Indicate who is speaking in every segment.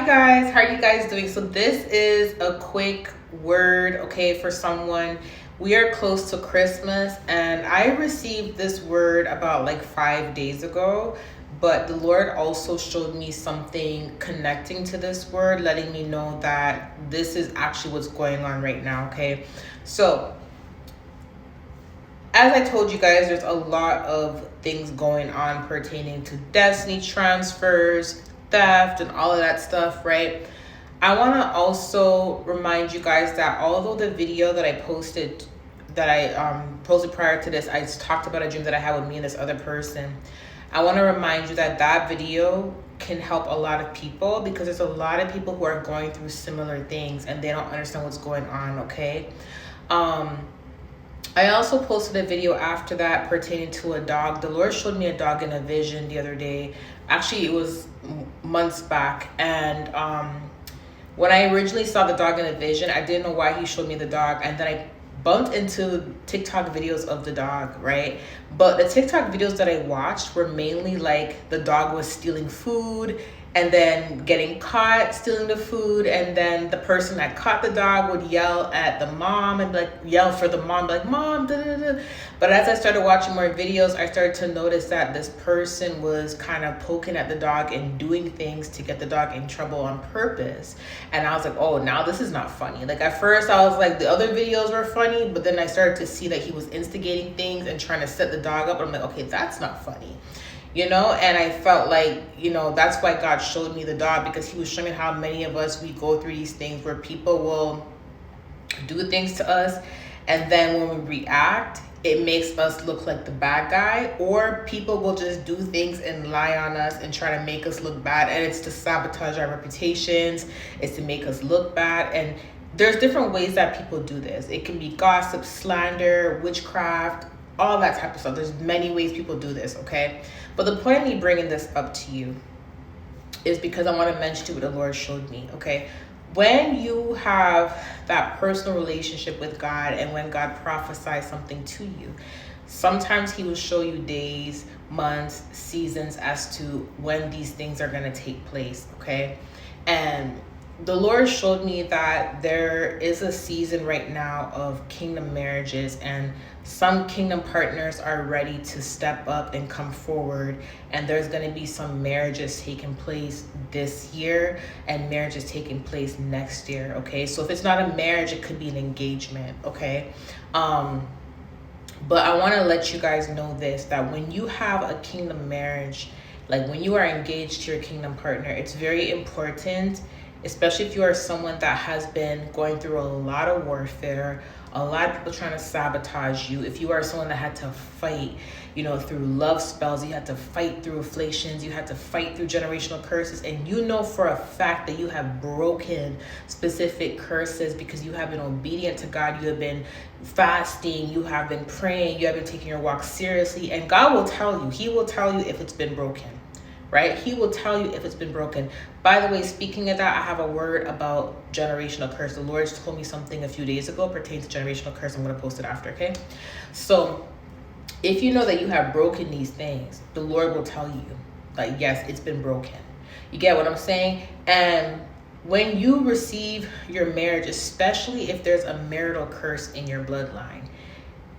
Speaker 1: Hi guys, how are you guys doing? So this is a quick word, okay, for someone. We are close to Christmas and I received this word about like 5 days ago, but the Lord also showed me something connecting to this word, letting me know that this is actually what's going on right now, okay? So as I told you guys, there's a lot of things going on pertaining to destiny transfers, theft, and all of that stuff, right? I want to also remind you guys that although the video that I posted, posted prior to this, I talked about a dream that I had with me and this other person. I want to remind you that that video can help a lot of people because there's a lot of people who are going through similar things and they don't understand what's going on, okay? I also posted a video after that pertaining to a dog. The Lord showed me a dog in a vision the other day. Actually, it was months back. And when I originally saw the dog in a vision, I didn't know why he showed me the dog. And then I bumped into TikTok videos of the dog, right? But the TikTok videos that I watched were mainly like the dog was stealing food and then getting caught stealing the food, and then the person that caught the dog would yell at the mom and like yell for the mom, like mom, da, da, da. But as I started watching more videos, I started to notice that this person was kind of poking at the dog and doing things to get the dog in trouble on purpose. And I was like, oh, now this is not funny. Like at first I was like, the other videos were funny, but then I started to see that he was instigating things and trying to set the dog up. And I'm like, okay, that's not funny. And I felt like, that's why God showed me the dog, because he was showing me how many of us, we go through these things where people will do things to us. And then when we react, it makes us look like the bad guy, or people will just do things and lie on us and try to make us look bad. And it's to sabotage our reputations. It's to make us look bad. And there's different ways that people do this. It can be gossip, slander, witchcraft, all that type of stuff. There's many ways people do this, okay? But the point of me bringing this up to you is because I want to mention to you what the Lord showed me, okay? When you have that personal relationship with God and when God prophesies something to you, sometimes he will show you days, months, seasons as to when these things are going to take place, okay? And the Lord showed me that there is a season right now of kingdom marriages, and some kingdom partners are ready to step up and come forward, and there's going to be some marriages taking place this year and marriages taking place next year, okay? So if it's not a marriage, it could be an engagement, okay? But I want to let you guys know this, that when you have a kingdom marriage, like when you are engaged to your kingdom partner, it's very important, especially if you are someone that has been going through a lot of warfare, a lot of people trying to sabotage you. If you are someone that had to fight, through love spells, you had to fight through afflictions, you had to fight through generational curses, and you know for a fact that you have broken specific curses because you have been obedient to God, you have been fasting, you have been praying, you have been taking your walk seriously, and God will tell you, he will tell you if it's been broken. Right? He will tell you if it's been broken. By the way, speaking of that, I have a word about generational curse. The Lord told me something a few days ago pertains to generational curse. I'm going to post it after, okay? So if you know that you have broken these things, the Lord will tell you, like, yes, it's been broken. You get what I'm saying? And when you receive your marriage, especially if there's a marital curse in your bloodline,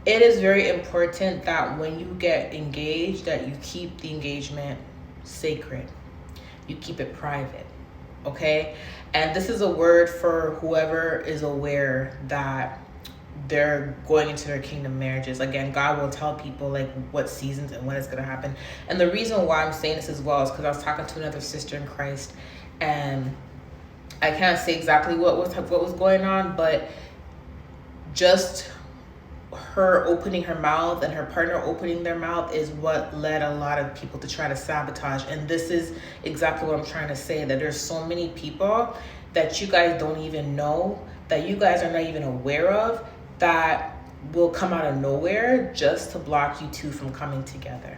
Speaker 1: it is very important that when you get engaged, that you keep the engagement sacred. You keep it private, okay? And this is a word for whoever is aware that they're going into their kingdom marriages. Again, God will tell people like what seasons and when it's going to happen. And the reason why I'm saying this as well is because I was talking to another sister in Christ, and I can't say exactly what was going on, but just her opening her mouth and her partner opening their mouth is what led a lot of people to try to sabotage. And this is exactly what I'm trying to say, that there's so many people that you guys don't even know, that you guys are not even aware of, that will come out of nowhere just to block you two from coming together,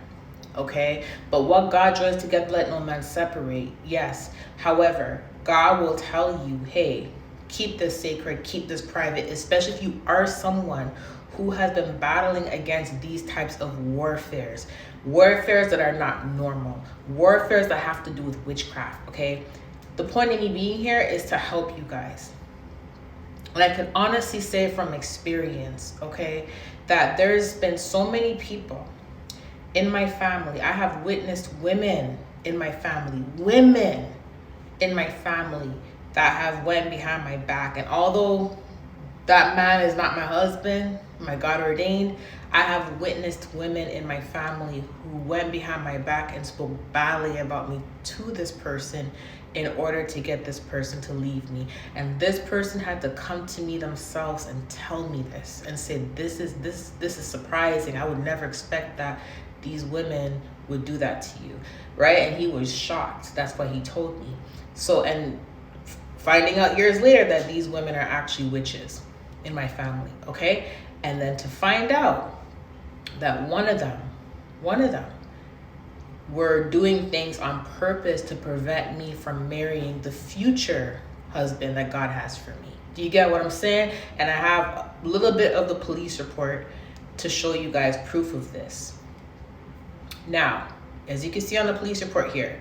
Speaker 1: okay? But what God joins together, let no man separate. Yes. However, God will tell you, hey, keep this sacred, keep this private, especially if you are someone who has been battling against these types of warfares that are not normal, warfares that have to do with witchcraft, okay? The point of me being here is to help you guys. And I can honestly say from experience, okay, that there's been so many people in my family. I have witnessed women in my family that have went behind my back. And although that man is not my husband, my God ordained, I have witnessed women in my family who went behind my back and spoke badly about me to this person in order to get this person to leave me. And this person had to come to me themselves and tell me this and say, this is surprising. I would never expect that these women would do that to you, right? And he was shocked. That's why he told me. So, and finding out years later that these women are actually witches in my family, okay? And then to find out that one of them were doing things on purpose to prevent me from marrying the future husband that God has for me. Do you get what I'm saying? And I have a little bit of the police report to show you guys proof of this. Now, as you can see on the police report here,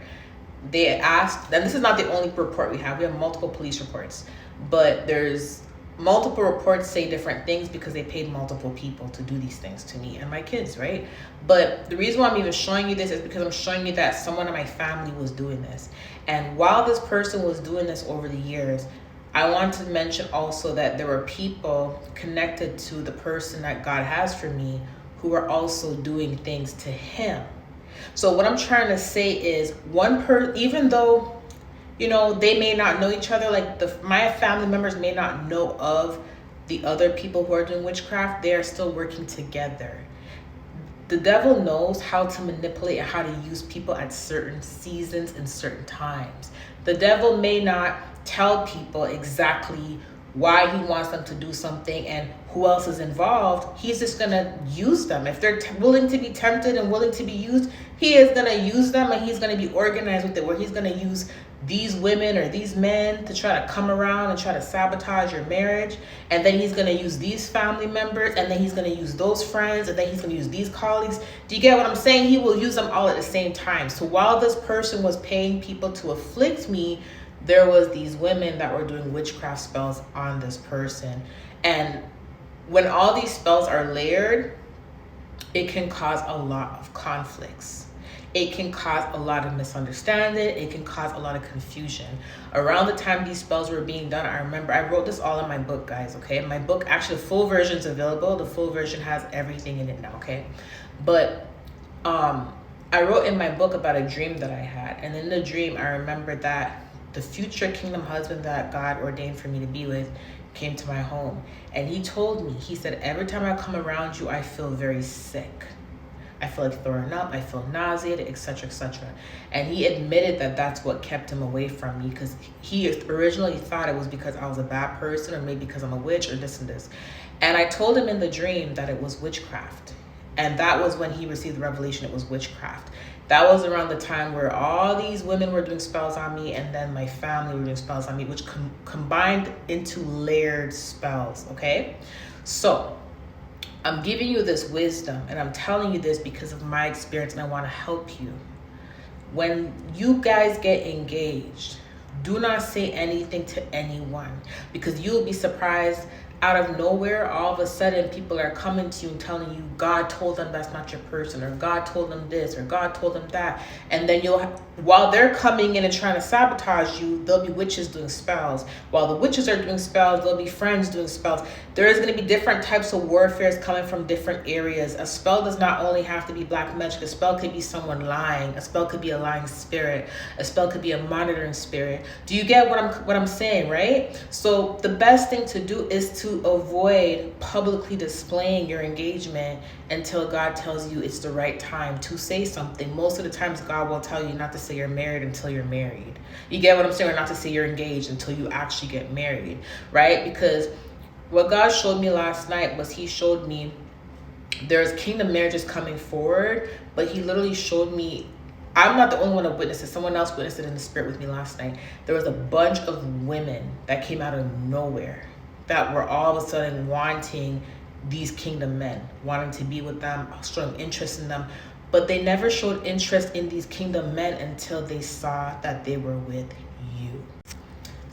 Speaker 1: they asked, and this is not the only report we have multiple police reports, but there's multiple reports say different things because they paid multiple people to do these things to me and my kids, right? But the reason why I'm even showing you this is because I'm showing you that someone in my family was doing this. And while this person was doing this over the years, I want to mention also that there were people connected to the person that God has for me who are also doing things to him. So what I'm trying to say is even though, you know, they may not know each other, like my family members may not know of the other people who are doing witchcraft, they are still working together. The devil knows how to manipulate and how to use people at certain seasons and certain times. The devil may not tell people exactly why he wants them to do something and who else is involved. He's just going to use them. If they're willing to be tempted and willing to be used, he is going to use them, and he's going to be organized with it, where he's going to use these women or these men to try to come around and try to sabotage your marriage. And then he's going to use these family members, and then he's going to use those friends, and then he's going to use these colleagues. Do you get what I'm saying? He will use them all at the same time. So while this person was paying people to afflict me, there was these women that were doing witchcraft spells on this person. And when all these spells are layered, it can cause a lot of conflicts. It can cause a lot of misunderstanding. It can cause a lot of confusion. Around the time these spells were being done, I remember I wrote this all in my book, guys, okay? My book, actually, the full version is available. The full version has everything in it now, okay? But I wrote in my book about a dream that I had. And in the dream, I remember that the future kingdom husband that God ordained for me to be with came to my home. And he told me, he said, every time I come around you, I feel very sick. I feel like throwing up, I feel nauseated, etc., etc. And he admitted that that's what kept him away from me, because he originally thought it was because I was a bad person, or maybe because I'm a witch, or this and this. And I told him in the dream that it was witchcraft. And that was when he received the revelation it was witchcraft. That was around the time where all these women were doing spells on me, and then my family were doing spells on me, which combined into layered spells, okay? So I'm giving you this wisdom, and I'm telling you this because of my experience, and I want to help you. When you guys get engaged, do not say anything to anyone, because you'll be surprised. Out of nowhere, all of a sudden, people are coming to you and telling you God told them that's not your person, or God told them this, or God told them that. And then while they're coming in and trying to sabotage you, there'll be witches doing spells. While the witches are doing spells, there'll be friends doing spells. There is going to be different types of warfares coming from different areas. A spell does not only have to be black magic. A spell could be someone lying. A spell could be a lying spirit. A spell could be a monitoring spirit. Do you get what I'm saying, right? So the best thing to do is to avoid publicly displaying your engagement until God tells you it's the right time to say something. Most of the times God will tell you not to say you're married until you're married. You get what I'm saying? Or not to say you're engaged until you actually get married, right? Because what God showed me last night was he showed me there's kingdom marriages coming forward, but he literally showed me, I'm not the only one to witness it. Someone else witnessed it in the spirit with me last night. There was a bunch of women that came out of nowhere that were all of a sudden wanting these kingdom men, wanting to be with them, showing interest in them. But they never showed interest in these kingdom men until they saw that they were with you.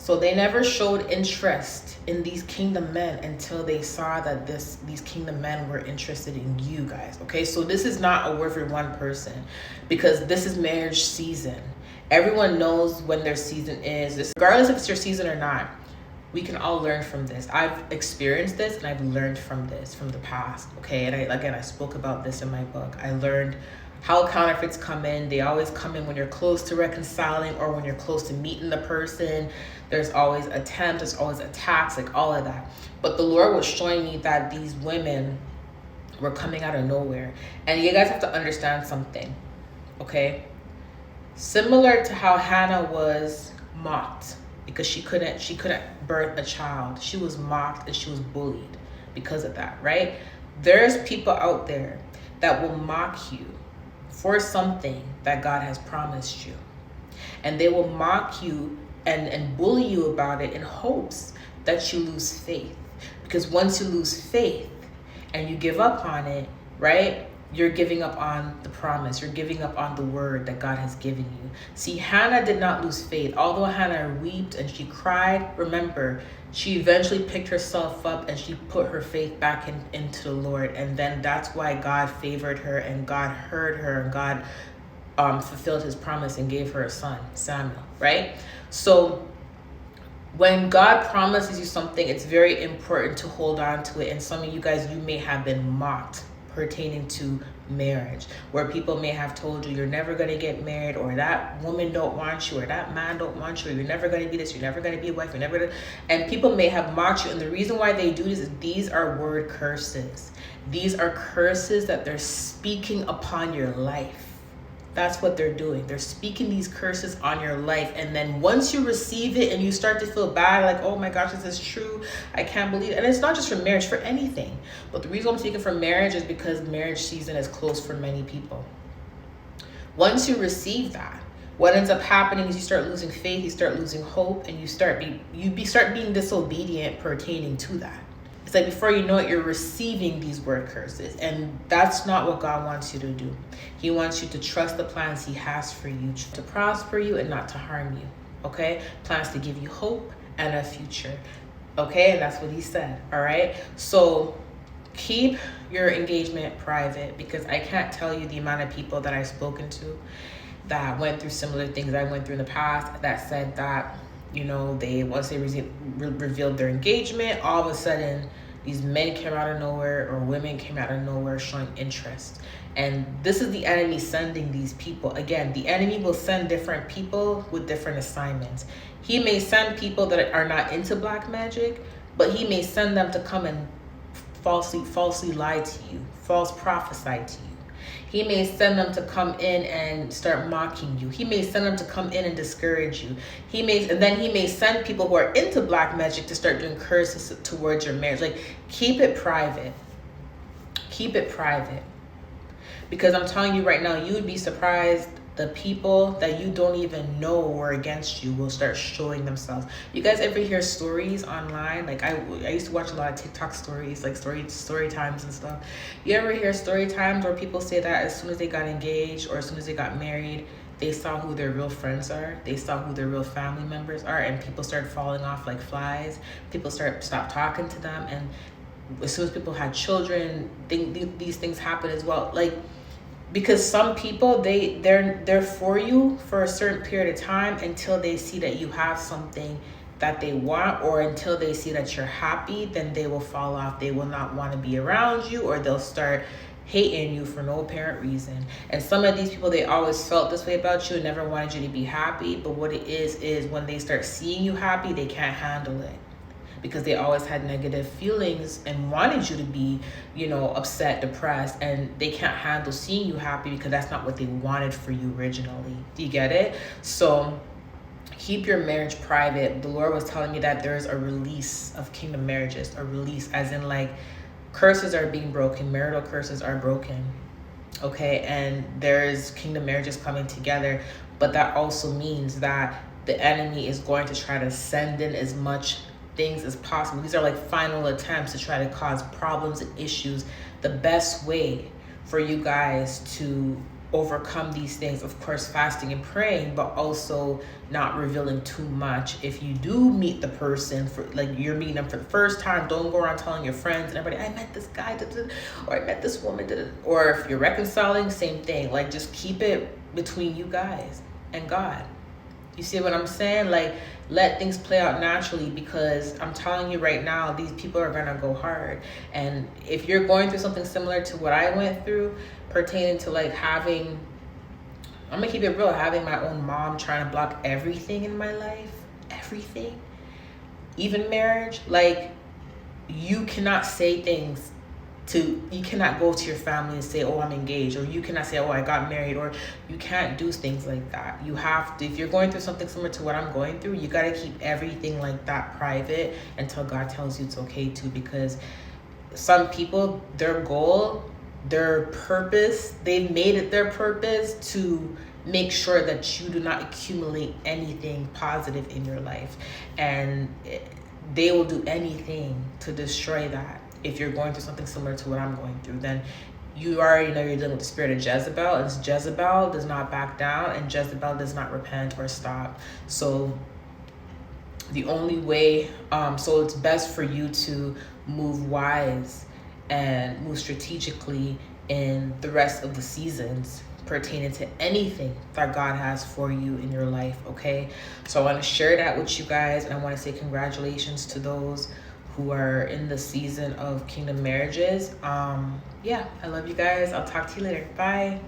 Speaker 1: So they never showed interest in these kingdom men until they saw that these kingdom men were interested in you guys. Okay, so this is not a word for one person, because this is marriage season. Everyone knows when their season is. Regardless if it's your season or not, we can all learn from this. I've experienced this and I've learned from this from the past. Okay, and I spoke about this in my book. I learned how counterfeits come in. They always come in when you're close to reconciling or when you're close to meeting the person. There's always attempts, there's always attacks, like all of that. But the Lord was showing me that these women were coming out of nowhere. And you guys have to understand something, okay? Similar to how Hannah was mocked because she couldn't birth a child. She was mocked and she was bullied because of that, right? There's people out there that will mock you for something that God has promised you. And they will mock you and bully you about it in hopes that you lose faith. Because once you lose faith and you give up on it, right? You're giving up on the promise. You're giving up on the word that God has given you. See, Hannah did not lose faith. Although Hannah wept and she cried, remember, she eventually picked herself up and she put her faith back into the Lord. And then that's why God favored her and God heard her and God fulfilled his promise and gave her a son, Samuel, right? So when God promises you something, it's very important to hold on to it. And some of you guys, you may have been mocked pertaining to marriage, where people may have told you you're never going to get married, or that woman don't want you, or that man don't want you, or you're never going to be this, you're never going to be a wife, you're never going to, and people may have mocked you. And the reason why they do this is these are word curses. These are curses that they're speaking upon your life. That's what they're doing. They're speaking these curses on your life. And then once you receive it and you start to feel bad, like, oh my gosh, this is true, I can't believe it. And it's not just for marriage, for anything. But the reason I'm speaking for marriage is because marriage season is close for many people. Once you receive that, what ends up happening is you start losing faith, you start losing hope, and you start being disobedient pertaining to that. It's like before you know it, you're receiving these word curses. And that's not what God wants you to do. He wants you to trust the plans he has for you, to prosper you and not to harm you. Okay? Plans to give you hope and a future. Okay? And that's what he said. All right? So keep your engagement private, because I can't tell you the amount of people that I've spoken to that went through similar things I went through in the past that said that, you know, once they revealed their engagement, all of a sudden these men came out of nowhere or women came out of nowhere showing interest. And this is the enemy sending these people. Again, the enemy will send different people with different assignments. He may send people that are not into black magic, but he may send them to come and falsely lie to you, false prophesy to you. He may send them to come in and start mocking you. He may send them to come in and discourage you. And then he may send people who are into black magic to start doing curses towards your marriage. Like, keep it private. Keep it private. Because I'm telling you right now, you would be surprised the people that you don't even know were against you will start showing themselves. You guys ever hear stories online? Like I used to watch a lot of TikTok stories, like story times and stuff. You ever hear story times where people say that as soon as they got engaged or as soon as they got married, they saw who their real friends are, they saw who their real family members are, and people started falling off like flies. People stopped talking to them, and as soon as people had children, these things happen as well. Like, because some people, they're for you for a certain period of time until they see that you have something that they want, or until they see that you're happy, then they will fall off. They will not want to be around you, or they'll start hating you for no apparent reason. And some of these people, they always felt this way about you and never wanted you to be happy. But what it is when they start seeing you happy, they can't handle it, because they always had negative feelings and wanted you to be, you know, upset, depressed, and they can't handle seeing you happy because that's not what they wanted for you originally. Do you get it? So keep your marriage private. The Lord was telling me that there's a release of kingdom marriages, a release as in like curses are being broken, marital curses are broken. Okay, and there's kingdom marriages coming together, but that also means that the enemy is going to try to send in as much things as possible. These are like final attempts to try to cause problems and issues. The best way for you guys to overcome these things. Of course, fasting and praying, but also not revealing too much. If you do meet the person, for like you're meeting them for the first time, don't go around telling your friends and everybody, I met this guy, or I met this woman, or if you're reconciling, same thing. Like, just keep it between you guys and God. You see what I'm saying? Like, let things play out naturally, because I'm telling you right now, these people are gonna go hard. And if you're going through something similar to what I went through, pertaining to like having, I'm gonna keep it real, having my own mom trying to block everything in my life, everything, even marriage, like, you cannot say things you cannot go to your family and say, oh, I'm engaged, or you cannot say, oh, I got married, or you can't do things like that. You have to, if you're going through something similar to what I'm going through, you got to keep everything like that private until God tells you it's okay to, because some people, their goal, their purpose, they've made it their purpose to make sure that you do not accumulate anything positive in your life, and they will do anything to destroy that. If you're going through something similar to what I'm going through, then you already know you're dealing with the spirit of Jezebel, and Jezebel does not back down, and Jezebel does not repent or stop. So the only way, so it's best for you to move wise and move strategically in the rest of the seasons pertaining to anything that God has for you in your life, okay? So I want to share that with you guys, and I want to say congratulations to those who are in the season of kingdom marriages. Yeah, I love you guys. I'll talk to you later. Bye.